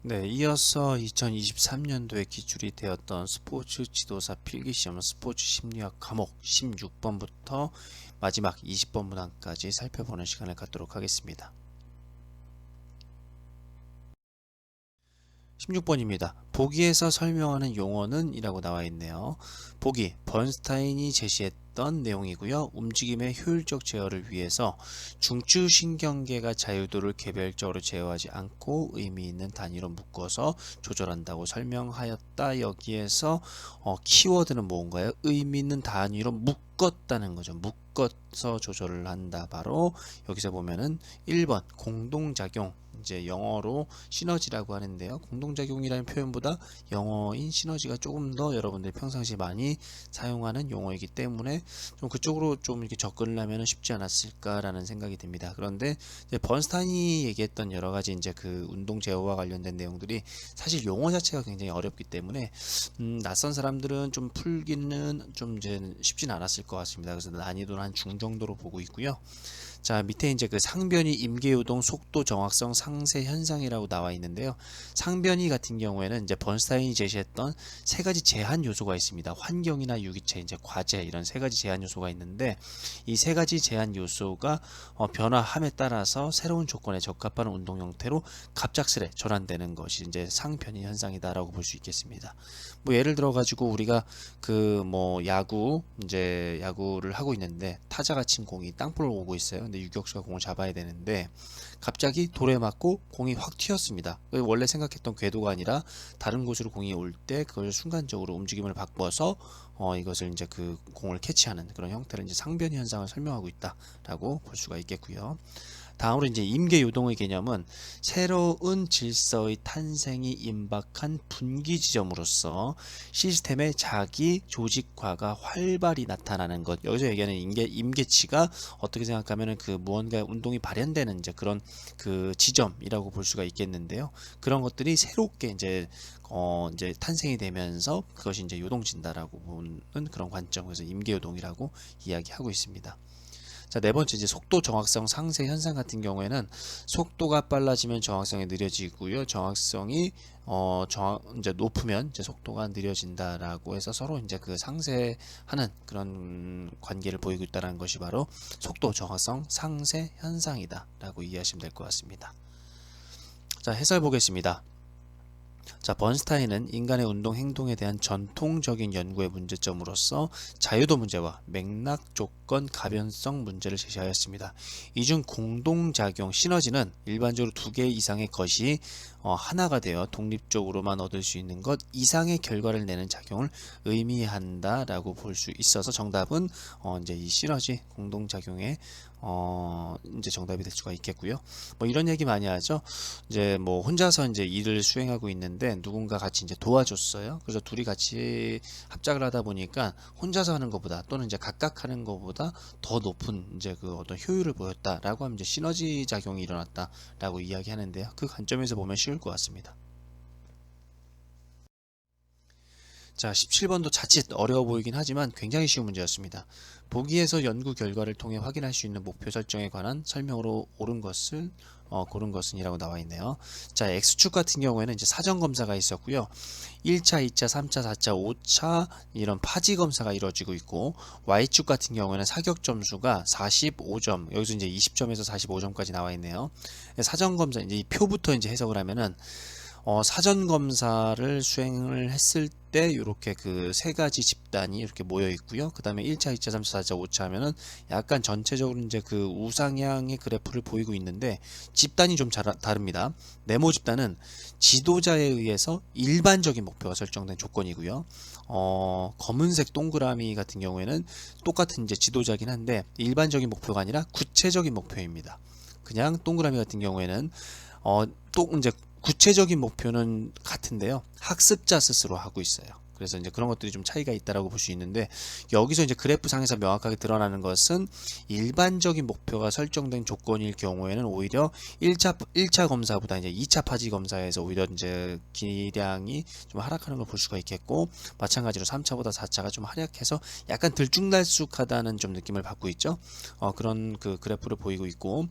네, 이어서 2023년도에 기출이 되었던 스포츠 지도사 필기시험 스포츠 심리학 과목 16번부터 마지막 20번 문항까지 살펴보는 시간을 갖도록 하겠습니다. 16번입니다. 보기에서 설명하는 용어는 이라고 나와 있네요. 보기, 번스타인이 제시했던 내용이고요. 움직임의 효율적 제어를 위해서 중추신경계가 자유도를 개별적으로 제어하지 않고 의미 있는 단위로 묶어서 조절한다고 설명하였다. 여기에서 키워드는 뭔가요? 의미 있는 단위로 묶었다는 거죠. 묶어서 조절을 한다. 바로 여기서 보면은 1번 공동작용, 이제 영어로 시너지라고 하는데요. 공동작용이라는 표현보다 영어인 시너지가 조금 더 여러분들이 평상시에 많이 사용하는 용어이기 때문에 좀 그쪽으로 좀 이렇게 접근을 하면 쉽지 않았을까라는 생각이 듭니다. 그런데 이제 번스타인이 얘기했던 여러 가지 이제 그 운동 제어와 관련된 내용들이 사실 용어 자체가 굉장히 어렵기 때문에 낯선 사람들은 좀 풀기는 좀 이제 쉽진 않았을 것 같습니다. 그래서 난이도는 한 중 정도로 보고 있고요. 자, 밑에 이제 그 상변이 임계요동 속도 정확성 상세 현상이라고 나와 있는데요. 상변이 같은 경우에는 이제 번스타인이 제시했던 세 가지 제한 요소가 있습니다. 환경이나 유기체, 이제 과제 이런 세 가지 제한 요소가 있는데 이 세 가지 제한 요소가 변화함에 따라서 새로운 조건에 적합한 운동 형태로 갑작스레 전환되는 것이 이제 상변이 현상이다라고 볼 수 있겠습니다. 뭐 예를 들어 가지고 우리가 그 뭐 야구 이제 야구를 하고 있는데 타자가 친 공이 땅볼을 오고 있어요. 근데 유격수가 공을 잡아야 되는데 갑자기 돌에 맞고 공이 확 튀었습니다. 원래 생각했던 궤도가 아니라 다른 곳으로 공이 올 때 그걸 순간적으로 움직임을 바꿔서 이것을 이제 그 공을 캐치하는 그런 형태를 이제 상변 현상을 설명하고 있다라고 볼 수가 있겠고요. 다음으로 이제 임계 요동의 개념은 새로운 질서의 탄생이 임박한 분기 지점으로서 시스템의 자기 조직화가 활발히 나타나는 것. 여기서 얘기하는 임계치가 어떻게 생각하면은 그 무언가 운동이 발현되는 이제 그런 그 지점이라고 볼 수가 있겠는데요. 그런 것들이 새롭게 이제 탄생이 되면서 그것이 이제 요동친다라고 보는 그런 관점에서 임계요동이라고 이야기하고 있습니다. 자, 네 번째 이제 속도 정확성 상세 현상 같은 경우에는 속도가 빨라지면 정확성이 느려지고요. 정확성이 이제 높으면 이제 속도가 느려진다라고 해서 서로 이제 그 상쇄하는 그런 관계를 보이고 있다는 것이 바로 속도 정확성 상세 현상이다라고 이해하시면 될 것 같습니다. 자, 해설 보겠습니다. 자, 번스타인은 인간의 운동 행동에 대한 전통적인 연구의 문제점으로서 자유도 문제와 맥락 조건 가변성 문제를 제시하였습니다. 이 중 공동작용 시너지는 일반적으로 두 개 이상의 것이 하나가 되어 독립적으로만 얻을 수 있는 것 이상의 결과를 내는 작용을 의미한다라고 볼 수 있어서 정답은 이제 이 시너지 공동작용의 이제 정답이 될 수가 있겠고요. 뭐 이런 얘기 많이 하죠. 이제 뭐 혼자서 이제 일을 수행하고 있는데 누군가 같이 이제 도와줬어요. 그래서 둘이 같이 합작을 하다 보니까 혼자서 하는 것보다 또는 이제 각각 하는 것보다 더 높은 이제 그 어떤 효율을 보였다라고 하면 이제 시너지 작용이 일어났다라고 이야기하는데요. 그 관점에서 보면 쉬울 것 같습니다. 자, 17번도 자칫 어려워 보이긴 하지만 굉장히 쉬운 문제였습니다. 보기에서 연구 결과를 통해 확인할 수 있는 목표 설정에 관한 설명으로 고른 것은 이라고 나와 있네요. 자, X축 같은 경우에는 이제 사전 검사가 있었고요. 1차, 2차, 3차, 4차, 5차 이런 파지 검사가 이루어지고 있고 Y축 같은 경우에는 사격 점수가 45점, 여기서 이제 20점에서 45점까지 나와 있네요. 사전 검사 이제 이 표부터 이제 해석을 하면은 사전 검사를 수행을 했을 때 이렇게 그 세 가지 집단이 이렇게 모여 있고요. 그 다음에 1차, 2차, 3차, 4차, 5차 하면은 약간 전체적으로 이제 그 우상향의 그래프를 보이고 있는데 집단이 좀 다릅니다. 네모 집단은 지도자에 의해서 일반적인 목표가 설정된 조건이고요. 검은색 동그라미 같은 경우에는 똑같은 이제 지도자긴 한데 일반적인 목표가 아니라 구체적인 목표입니다. 그냥 동그라미 같은 경우에는 또 이제 구체적인 목표는 같은데요. 학습자 스스로 하고 있어요. 그래서 이제 그런 것들이 좀 차이가 있다라고 볼 수 있는데 여기서 이제 그래프상에서 명확하게 드러나는 것은 일반적인 목표가 설정된 조건일 경우에는 오히려 1차 검사보다 이제 2차 파지 검사에서 오히려 이제 기량이 좀 하락하는 걸 볼 수가 있겠고 마찬가지로 3차보다 4차가 좀 하락해서 약간 들쭉날쭉하다는 좀 느낌을 받고 있죠. 그런 그 그래프를 보이고 있고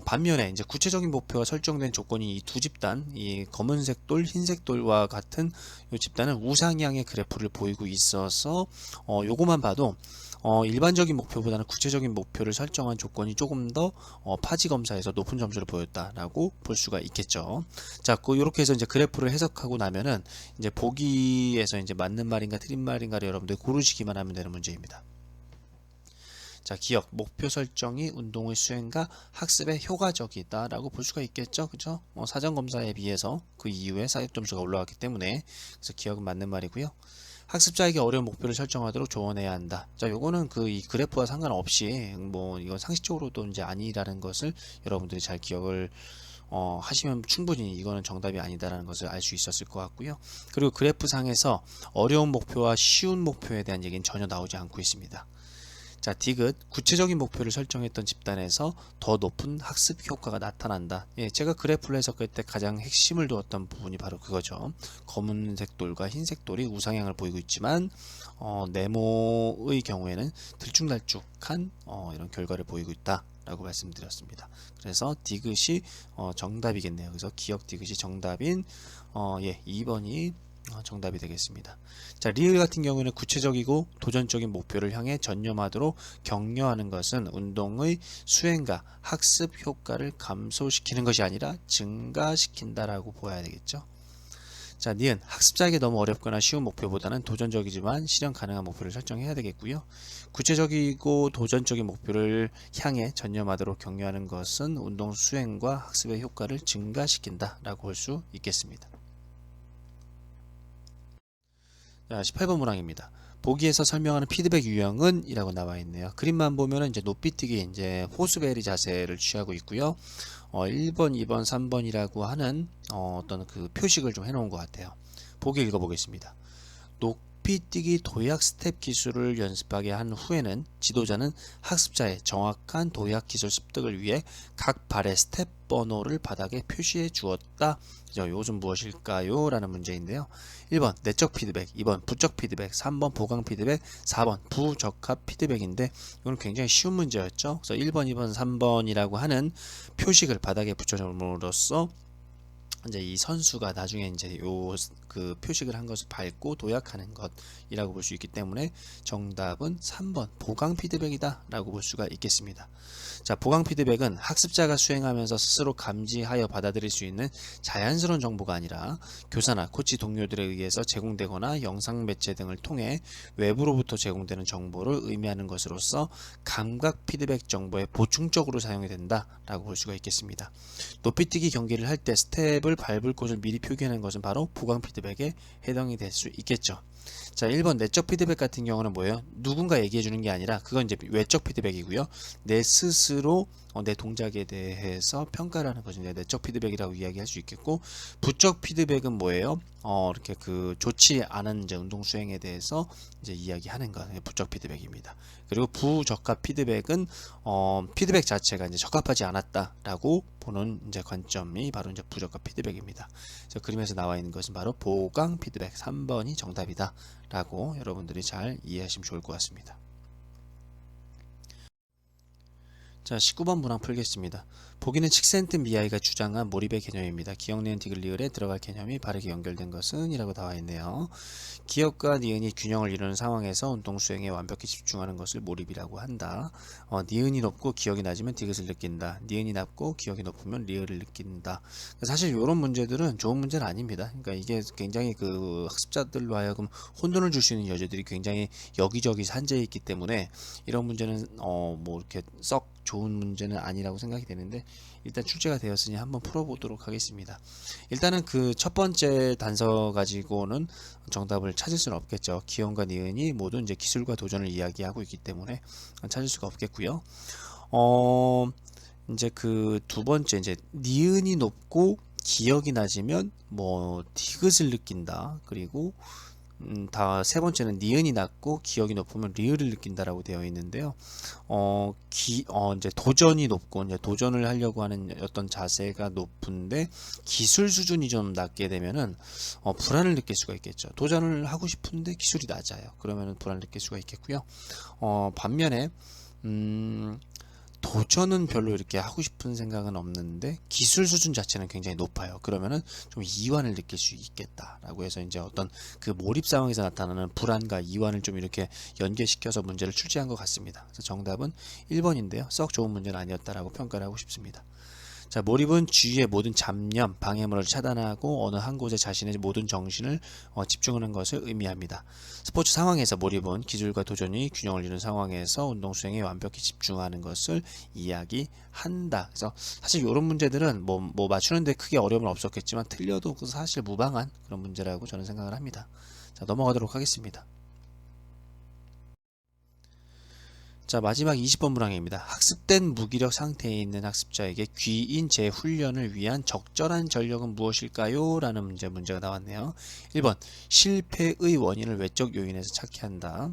반면에 이제 구체적인 목표가 설정된 조건이 이 두 집단, 이 검은색 돌, 흰색 돌과 같은 이 집단은 우상향의 그래프를 보이고 있어서 요거만 봐도 일반적인 목표보다는 구체적인 목표를 설정한 조건이 조금 더 파지 검사에서 높은 점수를 보였다라고 볼 수가 있겠죠. 자, 이렇게 해서 이제 그래프를 해석하고 나면은 이제 보기에서 이제 맞는 말인가 틀린 말인가를 여러분들 고르시기만 하면 되는 문제입니다. 자, 기억, 목표 설정이 운동의 수행과 학습에 효과적이다라고 볼 수가 있겠죠. 그죠? 사전 검사에 비해서 그 이후에 사격 점수가 올라갔기 때문에 그래서 기억은 맞는 말이고요. 학습자에게 어려운 목표를 설정하도록 조언해야 한다. 자, 요거는 이 그래프와 상관없이 뭐 이건 상식적으로도 이제 아니라는 것을 여러분들이 잘 기억을 하시면 충분히 이거는 정답이 아니다라는 것을 알 수 있었을 것 같고요. 그리고 그래프 상에서 어려운 목표와 쉬운 목표에 대한 얘기는 전혀 나오지 않고 있습니다. 자, 디귿, 구체적인 목표를 설정했던 집단에서 더 높은 학습 효과가 나타난다. 예, 제가 그래프를 해석할 때 가장 핵심을 두었던 부분이 바로 그거죠. 검은색 돌과 흰색 돌이 우상향을 보이고 있지만 네모의 경우에는 들쭉날쭉한 이런 결과를 보이고 있다 라고 말씀드렸습니다. 그래서 디귿이 정답이겠네요. 그래서 기억 디귿이 정답인 2번이 정답이 되겠습니다. 자, 리을 같은 경우는 구체적이고 도전적인 목표를 향해 전념하도록 격려하는 것은 운동의 수행과 학습 효과를 감소시키는 것이 아니라 증가시킨다라고 보아야 되겠죠. 자, 니은, 학습자에게 너무 어렵거나 쉬운 목표보다는 도전적이지만 실현 가능한 목표를 설정해야 되겠고요. 구체적이고 도전적인 목표를 향해 전념하도록 격려하는 것은 운동 수행과 학습의 효과를 증가시킨다라고 볼 수 있겠습니다. 자, 18번 문항입니다. 보기에서 설명하는 피드백 유형은 이라고 나와 있네요. 그림만 보면은 이제 높이뛰기 이제 호수베리 자세를 취하고 있고요. 1번, 2번, 3번이라고 하는 어떤 그 표식을 좀 해놓은 것 같아요. 보기 읽어보겠습니다. 높이뛰기 도약 스텝 기술을 연습하게 한 후에는 지도자는 학습자의 정확한 도약 기술 습득을 위해 각 발의 스텝 번호를 바닥에 표시해 주었다. 이것은 무엇일까요? 라는 문제인데요. 1번 내적 피드백, 2번 부적 피드백, 3번 보강 피드백, 4번 부적합 피드백인데 이건 굉장히 쉬운 문제였죠. 그래서 1번, 2번, 3번이라고 하는 표식을 바닥에 붙여줌으로써 이제 이 선수가 나중에 이제 그 표식을 한 것을 밟고 도약하는 것이라고 볼 수 있기 때문에 정답은 3번 보강 피드백이다 라고 볼 수가 있겠습니다. 자, 보강 피드백은 학습자가 수행하면서 스스로 감지하여 받아들일 수 있는 자연스러운 정보가 아니라 교사나 코치 동료들에 의해서 제공되거나 영상 매체 등을 통해 외부로부터 제공되는 정보를 의미하는 것으로서 감각 피드백 정보에 보충적으로 사용이 된다 라고 볼 수가 있겠습니다. 높이뛰기 경기를 할 때 스텝을 밟을 곳을 미리 표기하는 것은 바로 보강 피드백에 해당이 될 수 있겠죠. 자, 1번 내적 피드백 같은 경우는 뭐예요? 누군가 얘기해 주는 게 아니라 그건 이제 외적 피드백이고요. 내 스스로 내 동작에 대해서 평가를 하는 것이 내적 피드백이라고 이야기할 수 있겠고, 부적 피드백은 뭐예요? 이렇게 그 좋지 않은 이제 운동 수행에 대해서 이제 이야기하는 것, 부적 피드백입니다. 그리고 부적합 피드백은 피드백 자체가 이제 적합하지 않았다라고 보는 이제 관점이 바로 이제 부적합 피드백입니다. 그래서 그림에서 나와 있는 것은 바로 보강 피드백 3번이 정답이다라고 여러분들이 잘 이해하시면 좋을 것 같습니다. 자, 19번 문항 풀겠습니다. 보기는 칙센트 미아이가 주장한 몰입의 개념입니다. 기억, 니은, 디귿, 리을에 들어갈 개념이 바르게 연결된 것은 이라고 나와 있네요. 기억과 니은이 균형을 이루는 상황에서 운동 수행에 완벽히 집중하는 것을 몰입이라고 한다. 니은이 높고 기억이 낮으면 디귿을 느낀다. 니은이 낮고 기억이 높으면 리을을 느낀다. 사실 이런 문제들은 좋은 문제는 아닙니다. 그러니까 이게 굉장히 그 학습자들로 하여금 혼돈을 줄 수 있는 여지들이 굉장히 여기저기 산재해 있기 때문에 이런 문제는 뭐 이렇게 썩 좋은 문제는 아니라고 생각이 되는데 일단 출제가 되었으니 한번 풀어보도록 하겠습니다. 일단은 그 첫 번째 단서 가지고는 정답을 찾을 수는 없겠죠. 기억과 니은이 모두 이제 기술과 도전을 이야기하고 있기 때문에 찾을 수가 없겠고요. 이제 그 두 번째 이제 니은이 높고 기억이 낮으면 뭐 디귿을 느낀다. 그리고 다 세 번째는 니은이 낮고 기억이 높으면 리을을 느낀다라고 되어 있는데요. 이제 도전이 높고 이제 도전을 하려고 하는 어떤 자세가 높은데 기술 수준이 좀 낮게 되면은 불안을 느낄 수가 있겠죠. 도전을 하고 싶은데 기술이 낮아요. 그러면은 불안을 느낄 수가 있겠고요. 반면에 도전은 별로 이렇게 하고 싶은 생각은 없는데 기술 수준 자체는 굉장히 높아요. 그러면은 좀 이완을 느낄 수 있겠다라고 해서 이제 어떤 그 몰입 상황에서 나타나는 불안과 이완을 좀 이렇게 연계시켜서 문제를 출제한 것 같습니다. 그래서 정답은 1번인데요. 썩 좋은 문제는 아니었다라고 평가를 하고 싶습니다. 자, 몰입은 주위의 모든 잡념, 방해물을 차단하고 어느 한 곳에 자신의 모든 정신을 집중하는 것을 의미합니다. 스포츠 상황에서 몰입은 기술과 도전이 균형을 이루는 상황에서 운동 수행에 완벽히 집중하는 것을 이야기한다. 그래서 사실 이런 문제들은 뭐 맞추는데 크게 어려움은 없었겠지만 틀려도 사실 무방한 그런 문제라고 저는 생각을 합니다. 자, 넘어가도록 하겠습니다. 자, 마지막 20번 문항입니다. 학습된 무기력 상태에 있는 학습자에게 귀인 재훈련을 위한 적절한 전력은 무엇일까요? 라는 문제가 나왔네요. 1번 실패의 원인을 외적 요인에서 찾게 한다.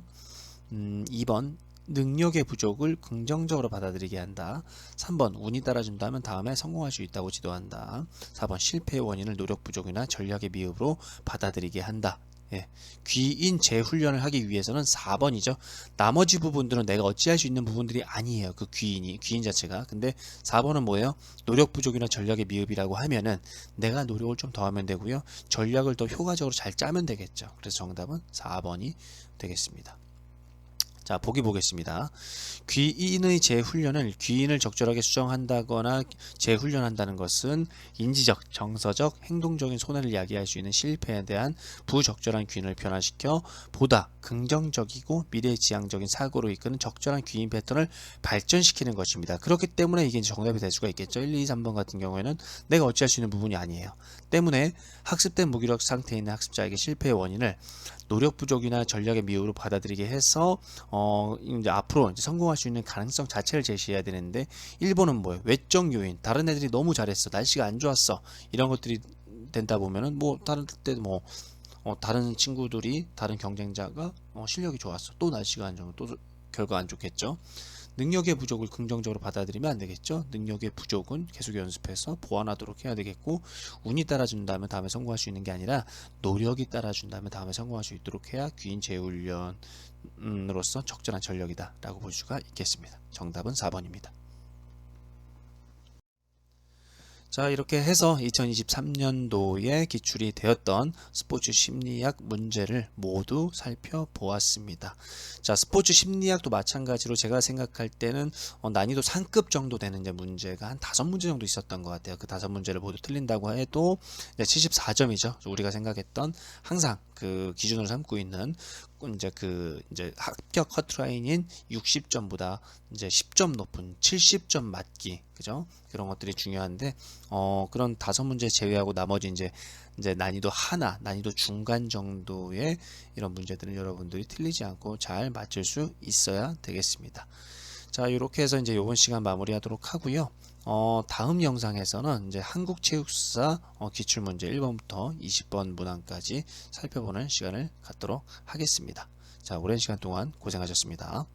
2번 능력의 부족을 긍정적으로 받아들이게 한다. 3번 운이 따라준다면 다음에 성공할 수 있다고 지도한다. 4번 실패의 원인을 노력 부족이나 전략의 미흡으로 받아들이게 한다. 예, 귀인 재훈련을 하기 위해서는 4번이죠. 나머지 부분들은 내가 어찌할 수 있는 부분들이 아니에요. 그 귀인 자체가. 근데 4번은 뭐예요? 노력 부족이나 전략의 미흡이라고 하면은 내가 노력을 좀 더 하면 되고요. 전략을 더 효과적으로 잘 짜면 되겠죠. 그래서 정답은 4번이 되겠습니다. 자, 보기 보겠습니다. 귀인의 재훈련을 귀인을 적절하게 수정한다거나 재훈련한다는 것은 인지적, 정서적, 행동적인 손해를 야기할 수 있는 실패에 대한 부적절한 귀인을 변화시켜 보다 긍정적이고 미래지향적인 사고로 이끄는 적절한 귀인 패턴을 발전시키는 것입니다. 그렇기 때문에 이게 정답이 될 수가 있겠죠. 1, 2, 3번 같은 경우에는 내가 어찌할 수 있는 부분이 아니에요. 때문에 학습된 무기력 상태에 있는 학습자에게 실패의 원인을 노력 부족이나 전략의 미흡으로 받아들이게 해서 이제 앞으로 이제 성공할 수 있는 가능성 자체를 제시해야 되는데 1번은 뭐예요? 외적 요인. 다른 애들이 너무 잘했어. 날씨가 안 좋았어. 이런 것들이 된다 보면은 뭐 다른 때 뭐 다른 친구들이 다른 경쟁자가 실력이 좋았어. 또 날씨가 안 좋으면 또 결과 안 좋겠죠. 능력의 부족을 긍정적으로 받아들이면 안 되겠죠. 능력의 부족은 계속 연습해서 보완하도록 해야 되겠고 운이 따라준다면 다음에 성공할 수 있는 게 아니라 노력이 따라준다면 다음에 성공할 수 있도록 해야 귀인 재훈련으로서 적절한 전력이다 라고 볼 수가 있겠습니다. 정답은 4번입니다. 자, 이렇게 해서 2023년도에 기출이 되었던 스포츠 심리학 문제를 모두 살펴보았습니다. 자, 스포츠 심리학도 마찬가지로 제가 생각할 때는 난이도 상급 정도 되는 이제 문제가 한 5문제 정도 있었던 것 같아요. 그 5문제를 모두 틀린다고 해도 74점이죠. 우리가 생각했던 항상 그 기준으로 삼고 있는 이제 합격 커트라인인 60점보다 이제 10점 높은 70점 맞기, 그죠? 그런 것들이 중요한데 그런 5문제 제외하고 나머지 이제 난이도 하나, 난이도 중간 정도의 이런 문제들은 여러분들이 틀리지 않고 잘 맞출 수 있어야 되겠습니다. 자, 이렇게 해서 이제 이번 시간 마무리하도록 하고요. 다음 영상에서는 이제 한국체육사 기출문제 1번부터 20번 문항까지 살펴보는 시간을 갖도록 하겠습니다. 자, 오랜 시간 동안 고생하셨습니다.